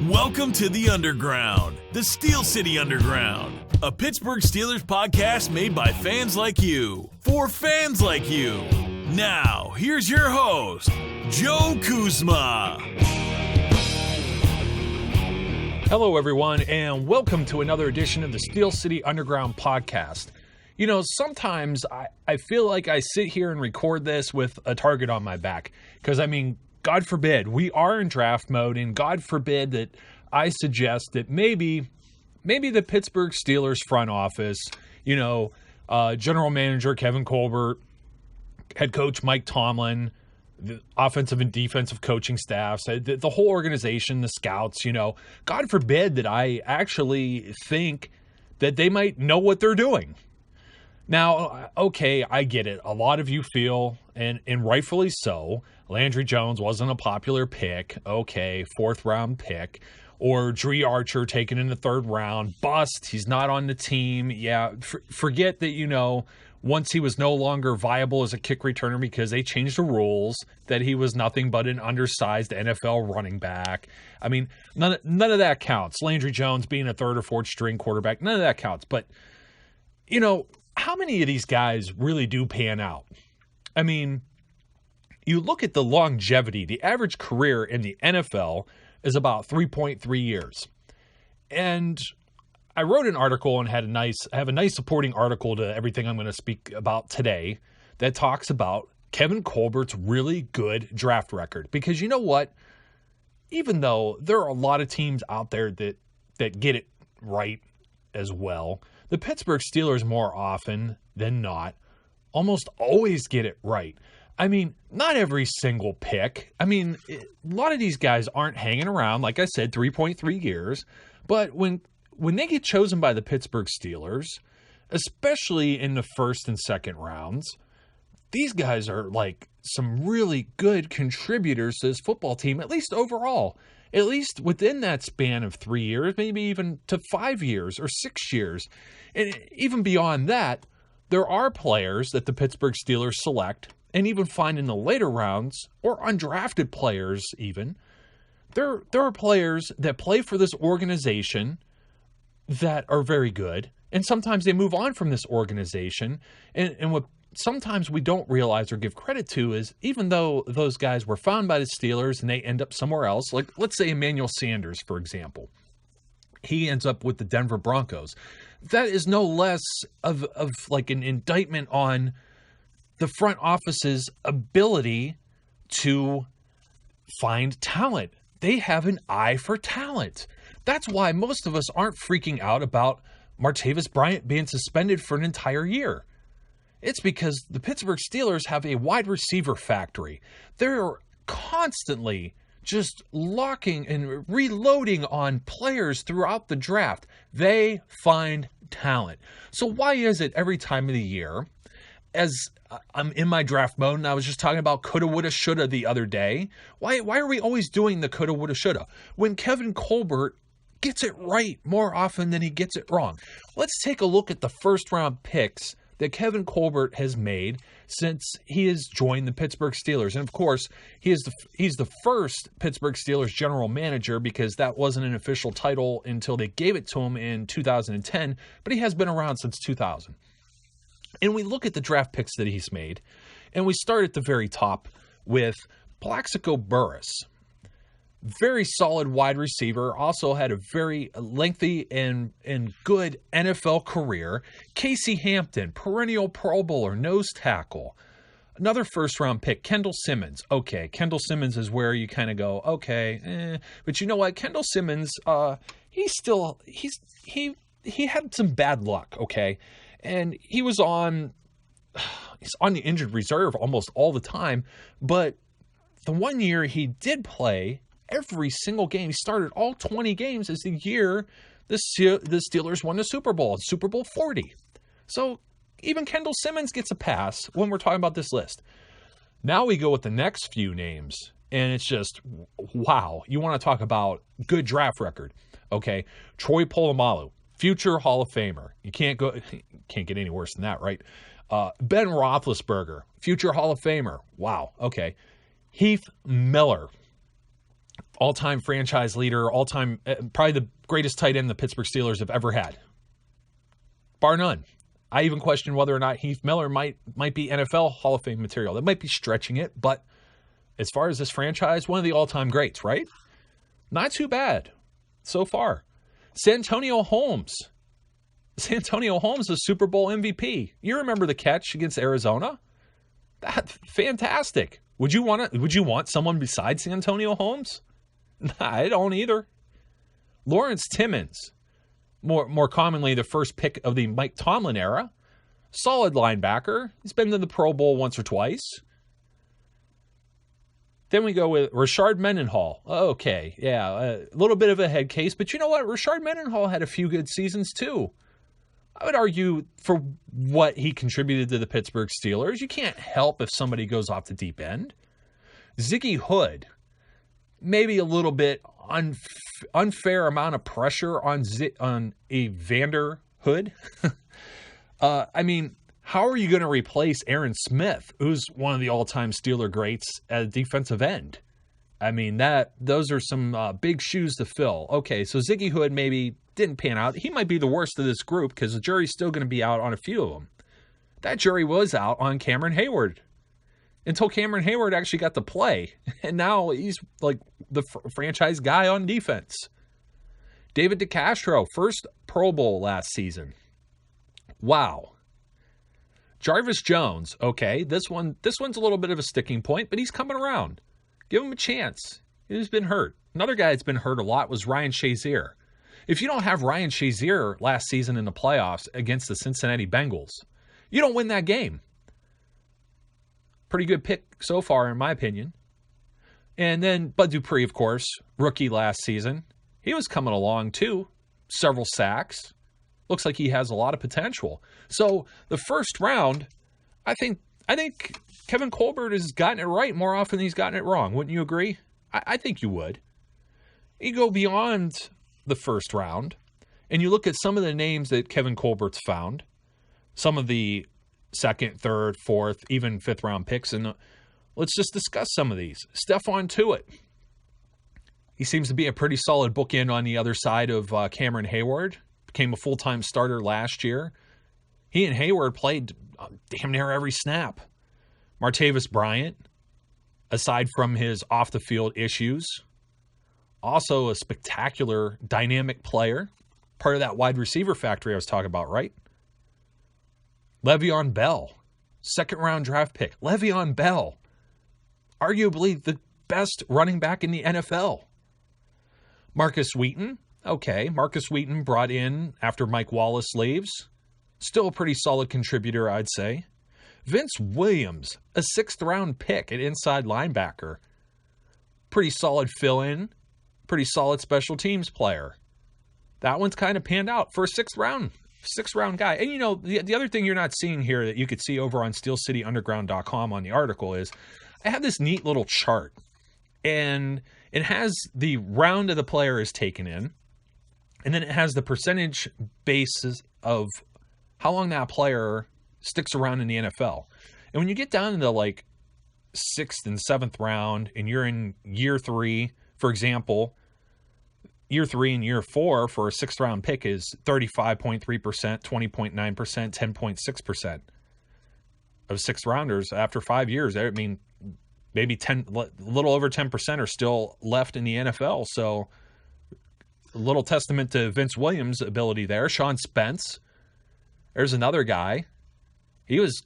Welcome to the Underground, the Steel City Underground, a Pittsburgh Steelers podcast made by fans like you, for fans like you. Now, here's your host, Joe Kuzma. Hello, everyone, and welcome to another edition of the Steel City Underground podcast. You know, sometimes I feel like I sit here and record this with a target on my back because, God forbid, we are in draft mode, and God forbid that I suggest that maybe the Pittsburgh Steelers front office, General Manager Kevin Colbert, head coach Mike Tomlin, the offensive and defensive coaching staffs, the whole organization, the scouts, God forbid that I actually think that they might know what they're doing. Now, okay, I get it. A lot of you feel, and rightfully so, Landry Jones wasn't a popular pick. Okay, fourth round pick. Or Dree Archer taken in the third round. Bust, he's not on the team. Yeah, forget that, once he was no longer viable as a kick returner because they changed the rules, that he was nothing but an undersized NFL running back. None of that counts. Landry Jones being a third or fourth string quarterback, none of that counts. But, how many of these guys really do pan out? You look at the longevity, the average career in the NFL is about 3.3 years. And I wrote an article and I have a nice supporting article to everything I'm going to speak about today that talks about Kevin Colbert's really good draft record. Because you know what? Even though there are a lot of teams out there that get it right as well, the Pittsburgh Steelers more often than not almost always get it right. Not every single pick. A lot of these guys aren't hanging around, like I said, 3.3 years. But when they get chosen by the Pittsburgh Steelers, especially in the first and second rounds, these guys are like some really good contributors to this football team, at least overall. At least within that span of 3 years, maybe even to 5 years or 6 years. And even beyond that, there are players that the Pittsburgh Steelers select and even find in the later rounds, or undrafted players even. There are players that play for this organization that are very good, and sometimes they move on from this organization. And what sometimes we don't realize or give credit to is, even though those guys were found by the Steelers and they end up somewhere else, like let's say Emmanuel Sanders, for example. He ends up with the Denver Broncos. That is no less of like an indictment on the front office's ability to find talent. They have an eye for talent. That's why most of us aren't freaking out about Martavis Bryant being suspended for an entire year. It's because the Pittsburgh Steelers have a wide receiver factory. They're constantly just locking and reloading on players throughout the draft. They find talent. So why is it every time of the year, as I'm in my draft mode, and I was just talking about coulda, woulda, shoulda the other day, why are we always doing the coulda, woulda, shoulda when Kevin Colbert gets it right more often than he gets it wrong? Let's take a look at the first round picks that Kevin Colbert has made since he has joined the Pittsburgh Steelers. And of course, he's the first Pittsburgh Steelers general manager, because that wasn't an official title until they gave it to him in 2010, but he has been around since 2000. And we look at the draft picks that he's made, and we start at the very top with Plaxico Burress. Very solid wide receiver, also had a very lengthy and good NFL career. Casey Hampton, perennial Pro Bowler, nose tackle. Another first-round pick, Kendall Simmons. Okay, Kendall Simmons is where you kind of go, okay, but you know what? Kendall Simmons, he had some bad luck, okay? And he's on the injured reserve almost all the time, but the one year he did play every single game, he started all 20 games, is the year the Steelers won the Super Bowl, Super Bowl 40. So even Kendall Simmons gets a pass when we're talking about this list. Now we go with the next few names, and it's just, wow. You want to talk about good draft record. Okay, Troy Polamalu, future Hall of Famer. You can't get any worse than that, right? Ben Roethlisberger, future Hall of Famer. Wow, okay. Heath Miller, all-time franchise leader, all-time, probably the greatest tight end the Pittsburgh Steelers have ever had. Bar none. I even question whether or not Heath Miller might be NFL Hall of Fame material. That might be stretching it, but as far as this franchise, one of the all-time greats, right? Not too bad so far. Santonio Holmes. Santonio Holmes is Super Bowl MVP. You remember the catch against Arizona? That's fantastic. Would you want someone besides Santonio Holmes? Nah, I don't either. Lawrence Timmons, more commonly the first pick of the Mike Tomlin era. Solid linebacker. He's been to the Pro Bowl once or twice. Then we go with Rashard Mendenhall. Okay, yeah, a little bit of a head case, but you know what? Rashard Mendenhall had a few good seasons too. I would argue for what he contributed to the Pittsburgh Steelers. You can't help if somebody goes off the deep end. Ziggy Hood, maybe a little bit unfair amount of pressure on a Vander Hood. I mean, how are you going to replace Aaron Smith, who's one of the all-time Steeler greats at a defensive end? I mean, those are some big shoes to fill. Okay, so Ziggy Hood maybe didn't pan out. He might be the worst of this group because the jury's still going to be out on a few of them. That jury was out on Cameron Hayward until Cameron Hayward actually got to play. And now he's like the franchise guy on defense. David DeCastro, first Pro Bowl last season. Wow. Jarvis Jones, okay, this one's a little bit of a sticking point, but he's coming around. Give him a chance. He's been hurt. Another guy that's been hurt a lot was Ryan Shazier. If you don't have Ryan Shazier last season in the playoffs against the Cincinnati Bengals, you don't win that game. Pretty good pick so far, in my opinion. And then Bud Dupree, of course, rookie last season. He was coming along too. Several sacks. Looks like he has a lot of potential. So the first round, I think Kevin Colbert has gotten it right more often than he's gotten it wrong. Wouldn't you agree? I think you would. You go beyond the first round, and you look at some of the names that Kevin Colbert's found, some of the second, third, fourth, even fifth round picks, and let's just discuss some of these. Stephon Tuitt. He seems to be a pretty solid bookend on the other side of Cameron Hayward. Became a full-time starter last year. He and Hayward played damn near every snap. Martavis Bryant, aside from his off-the-field issues, also a spectacular, dynamic player. Part of that wide receiver factory I was talking about, right? Le'Veon Bell, second-round draft pick. Le'Veon Bell, arguably the best running back in the NFL. Marcus Wheaton, okay, Marcus Wheaton brought in after Mike Wallace leaves. Still a pretty solid contributor, I'd say. Vince Williams, a sixth-round pick at inside linebacker. Pretty solid fill-in. Pretty solid special teams player. That one's kind of panned out for a sixth-round guy. And, you know, the other thing you're not seeing here that you could see over on SteelCityUnderground.com on the article is I have this neat little chart. And it has the round of the player is taken in. And then it has the percentage basis of how long that player sticks around in the NFL. And when you get down into like sixth and seventh round and you're in year 3, for example, year 3 and year 4 for a sixth round pick is 35.3%, 20.9%, 10.6% of sixth rounders after 5 years. I mean, maybe a little over 10% are still left in the NFL. So a little testament to Vince Williams' ability there. Sean Spence, there's another guy. He was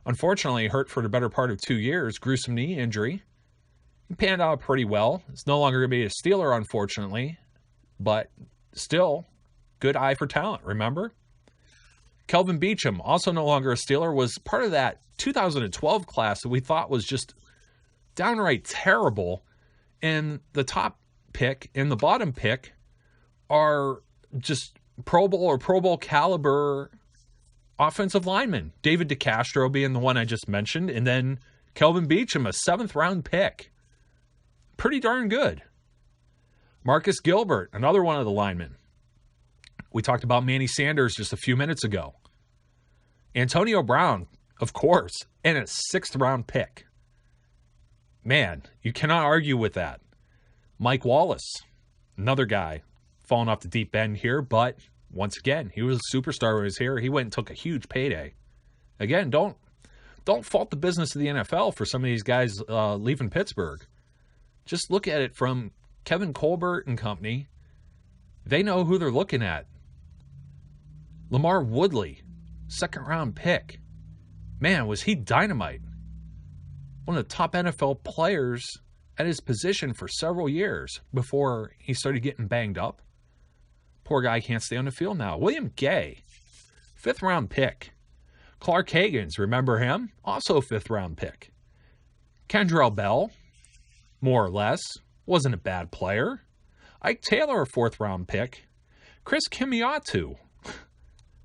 unfortunately hurt for the better part of 2 years, gruesome knee injury. He panned out pretty well. It's no longer going to be a Steeler, unfortunately, but still, good eye for talent, remember? Kelvin Beachum, also no longer a Steeler, was part of that 2012 class that we thought was just downright terrible. And the top pick and the bottom pick are just Pro Bowl or Pro Bowl caliber offensive linemen. David DeCastro being the one I just mentioned, and then Kelvin Beachum, a 7th-round pick. Pretty darn good. Marcus Gilbert, another one of the linemen. We talked about Manny Sanders just a few minutes ago. Antonio Brown, of course, and a 6th-round pick. Man, you cannot argue with that. Mike Wallace, another guy falling off the deep end here, but once again, he was a superstar when he was here. He went and took a huge payday. Again, don't fault the business of the NFL for some of these guys leaving Pittsburgh. Just look at it from Kevin Colbert and company. They know who they're looking at. Lamar Woodley, second-round pick. Man, was he dynamite. One of the top NFL players at his position for several years before he started getting banged up. Poor guy can't stay on the field now. William Gay, fifth-round pick. Clark Hagans, remember him? Also a fifth-round pick. Kendrell Bell, more or less, wasn't a bad player. Ike Taylor, a fourth-round pick. Chris Kimiatu,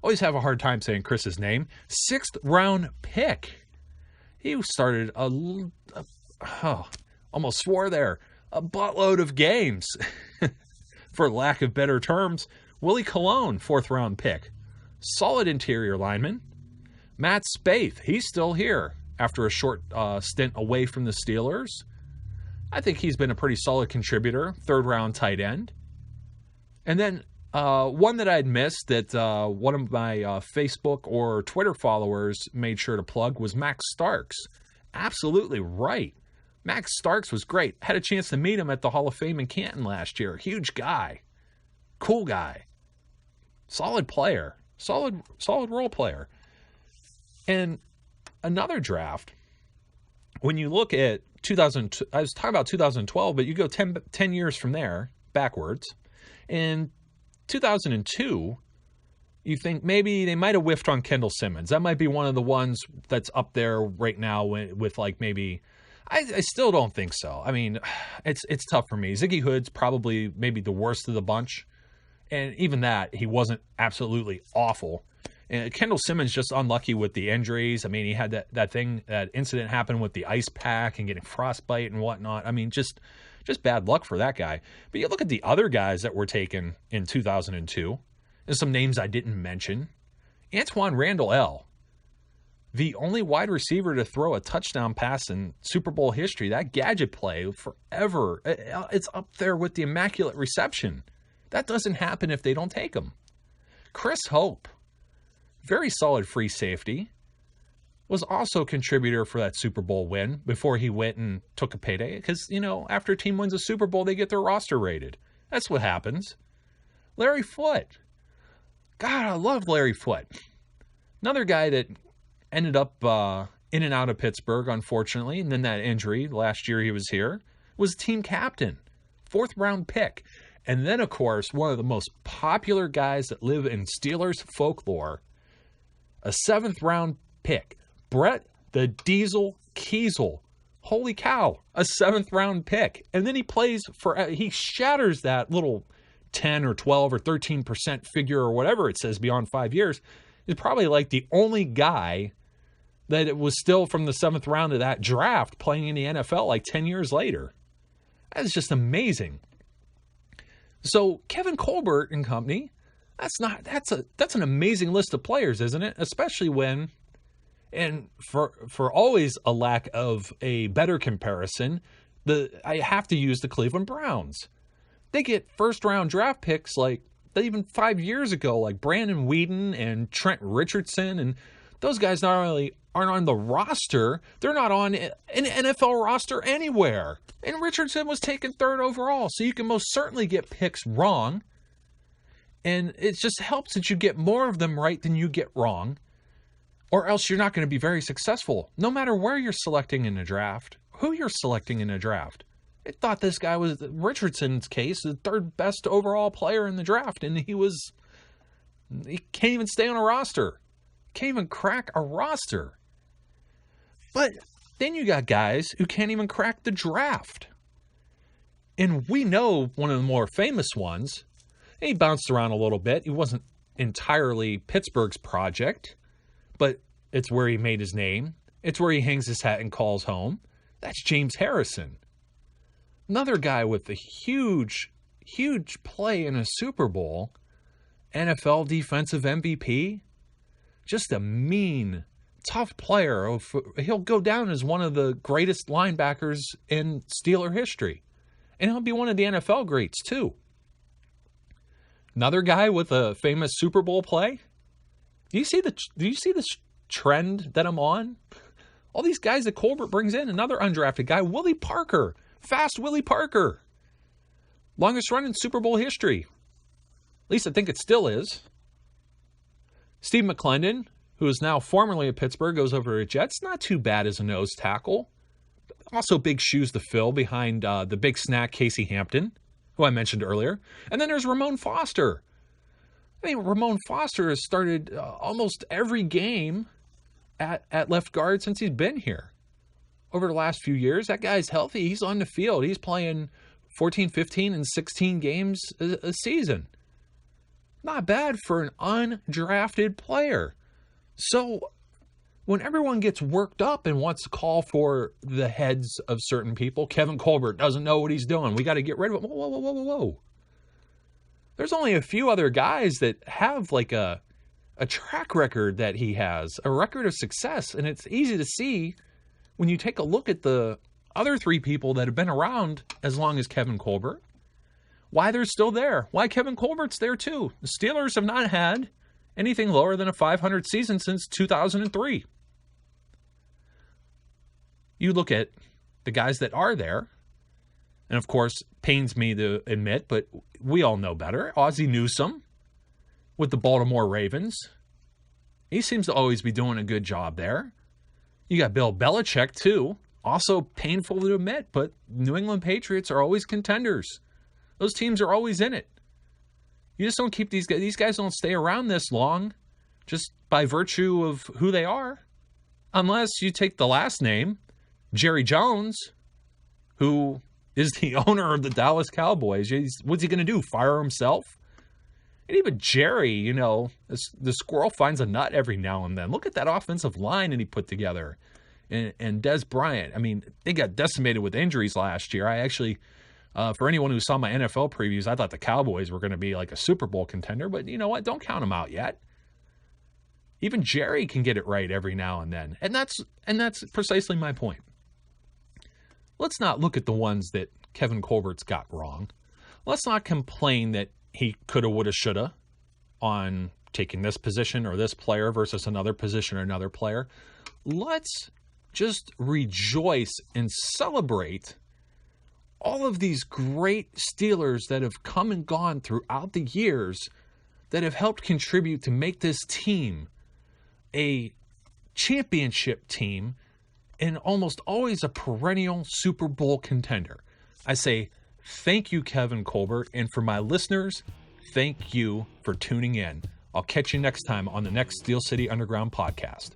always have a hard time saying Chris's name. Sixth-round pick. He started almost swore there, a buttload of games. For lack of better terms, Willie Colon, fourth-round pick. Solid interior lineman. Matt Spaeth, he's still here after a short stint away from the Steelers. I think he's been a pretty solid contributor, third-round tight end. And then one that I'd missed that one of my Facebook or Twitter followers made sure to plug was Max Starks. Absolutely right. Max Starks was great. Had a chance to meet him at the Hall of Fame in Canton last year. Huge guy. Cool guy. Solid player. Solid role player. And another draft, when you look at I was talking about 2012, but you go 10 years from there, backwards. In 2002, you think maybe they might have whiffed on Kendall Simmons. That might be one of the ones that's up there right now with like maybe... I still don't think so. I mean, it's tough for me. Ziggy Hood's probably maybe the worst of the bunch. And even that, he wasn't absolutely awful. And Kendall Simmons just unlucky with the injuries. I mean, he had that incident happen with the ice pack and getting frostbite and whatnot. I mean, just bad luck for that guy. But you look at the other guys that were taken in 2002, and some names I didn't mention. Antoine Randall L., the only wide receiver to throw a touchdown pass in Super Bowl history. That gadget play forever. It's up there with the immaculate reception. That doesn't happen if they don't take him. Chris Hope, very solid free safety, was also a contributor for that Super Bowl win before he went and took a payday. Because, after a team wins a Super Bowl, they get their roster rated. That's what happens. Larry Foote. God, I love Larry Foote. Another guy that ended up in and out of Pittsburgh, unfortunately, and then that injury last year he was here, was team captain, fourth-round pick. And then, of course, one of the most popular guys that live in Steelers folklore, a seventh-round pick, Brett the Diesel Kiesel. Holy cow, a seventh-round pick. And then he shatters that little 10 or 12 or 13% figure or whatever it says beyond 5 years. He's probably like the only guy that it was still from the seventh round of that draft playing in the NFL like 10 years later. That is just amazing. So Kevin Colbert and company, that's an amazing list of players, isn't it? Especially when, and for always a lack of a better comparison, I have to use the Cleveland Browns. They get first round draft picks like even 5 years ago, like Brandon Weeden and Trent Richardson, and those guys not only aren't on the roster, they're not on an NFL roster anywhere. And Richardson was taken third overall, so you can most certainly get picks wrong. And it just helps that you get more of them right than you get wrong, or else you're not going to be very successful, no matter where you're selecting in a draft, who you're selecting in a draft. I thought this guy was, Richardson's case, the third best overall player in the draft, and he can't even stay on a roster. Can't even crack a roster. But then you got guys who can't even crack the draft. And we know one of the more famous ones, and he bounced around a little bit. He wasn't entirely Pittsburgh's project, but it's where he made his name. It's where he hangs his hat and calls home. That's James Harrison. Another guy with a huge, huge play in a Super Bowl. NFL defensive MVP. Just a mean, tough player. He'll go down as one of the greatest linebackers in Steeler history. And he'll be one of the NFL greats, too. Another guy with a famous Super Bowl play. Do you see the trend that I'm on? All these guys that Colbert brings in. Another undrafted guy, Willie Parker. Fast Willie Parker. Longest run in Super Bowl history. At least I think it still is. Steve McClendon, who is now formerly at Pittsburgh, goes over to Jets. Not too bad as a nose tackle. Also big shoes to fill behind the big snack Casey Hampton, who I mentioned earlier. And then there's Ramon Foster. I mean, Ramon Foster has started almost every game at left guard since he's been here. Over the last few years, that guy's healthy. He's on the field. He's playing 14, 15, and 16 games a season. Not bad for an undrafted player. So when everyone gets worked up and wants to call for the heads of certain people, Kevin Colbert doesn't know what he's doing. We got to get rid of him. Whoa. There's only a few other guys that have like a track record that he has, a record of success. And it's easy to see when you take a look at the other three people that have been around as long as Kevin Colbert, why they're still there, why Kevin Colbert's there too. The Steelers have not had anything lower than a 500 season since 2003. You look at the guys that are there, and of course, pains me to admit, but we all know better. Ozzie Newsome with the Baltimore Ravens. He seems to always be doing a good job there. You got Bill Belichick too. Also painful to admit, but New England Patriots are always contenders. Those teams are always in it. You just don't keep these guys. These guys don't stay around this long just by virtue of who they are. Unless you take the last name, Jerry Jones, who is the owner of the Dallas Cowboys. What's he going to do, fire himself? And even Jerry, the squirrel finds a nut every now and then. Look at that offensive line that he put together. And Des Bryant, I mean, they got decimated with injuries last year. I actually, for anyone who saw my NFL previews, I thought the Cowboys were going to be like a Super Bowl contender. But you know what? Don't count them out yet. Even Jerry can get it right every now and then. And that's precisely my point. Let's not look at the ones that Kevin Colbert's got wrong. Let's not complain that he coulda, woulda, shoulda on taking this position or this player versus another position or another player. Let's just rejoice and celebrate all of these great Steelers that have come and gone throughout the years that have helped contribute to make this team a championship team and almost always a perennial Super Bowl contender. I say thank you, Kevin Colbert, and for my listeners, thank you for tuning in. I'll catch you next time on the next Steel City Underground podcast.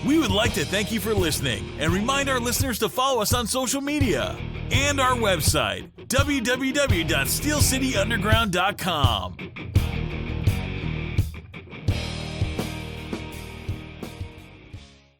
We would like to thank you for listening and remind our listeners to follow us on social media and our website, www.steelcityunderground.com.